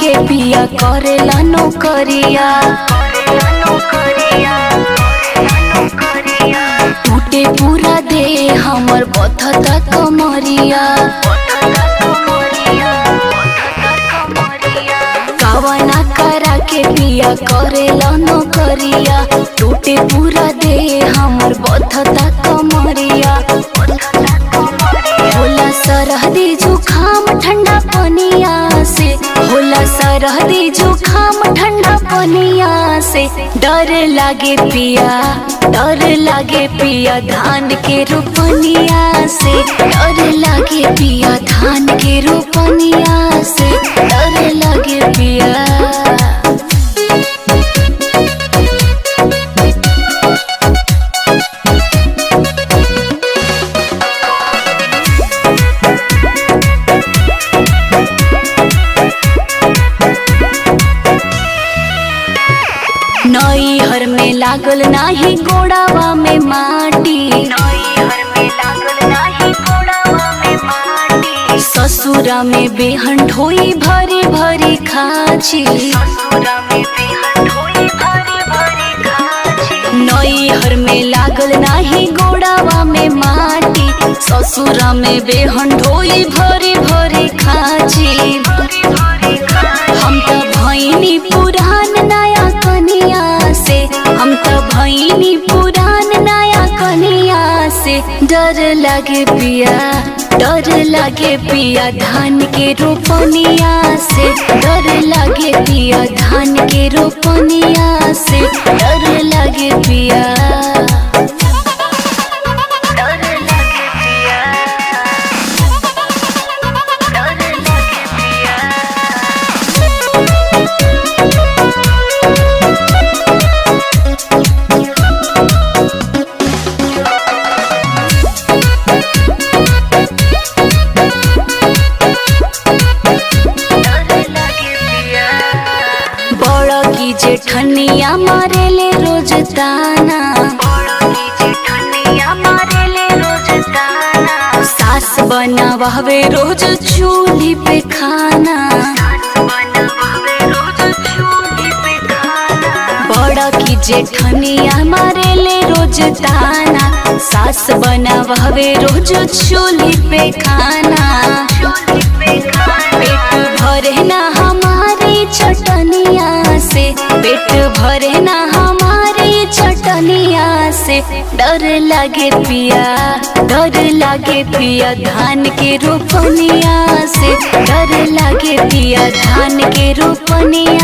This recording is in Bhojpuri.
के पिया करेला नौकरिया। टूटे पूरा दे हमर बथता कमरिया। कावना करा के पिया करेला नौकरिया। टूटे पूरा दे हमर बथता कमरिया। होला सरहदी जुखाम ठंडा पनिया से। होला सरहदी जुखाम ठंडा पनिया से। डर लागे पिया, डर लागे पिया धान के रोपनिया से। डर लागे पिया धान के रोपनिया से। डर लागे पिया। नैहर में लागल नाही गोड़ावा में माटी। ससुरा में बेहन ढोई भरी भरी खाची। नैहर में लागल नाही गोड़ावा में माटी। ससुरा में बेहन ढोई भरी भरी खाची। हम तो भैनी पुरान नया कनिया से। हम तो भैनी पुरान नया कनिया से। डर लागे पिया, डर लागे पिया धान के रोपनिया से। डर लागे पिया धान के रोपनिया से। डर लागे पिया। जेठनिया मारेले रोज ताना। सास बनावे रोज चूल्ही पे खाना। बड़ा की जेठनिया मारेले रोज ताना। सास बनावे रोज चूल्ही पे खाना। पेट भरे ना हमारी चटनिया से। पेट भरे ना हमारी चटनिया से। डर लागे पिया, डर लागे पिया धान के रोपनिया से। डर लागे पिया धान के रोपनिया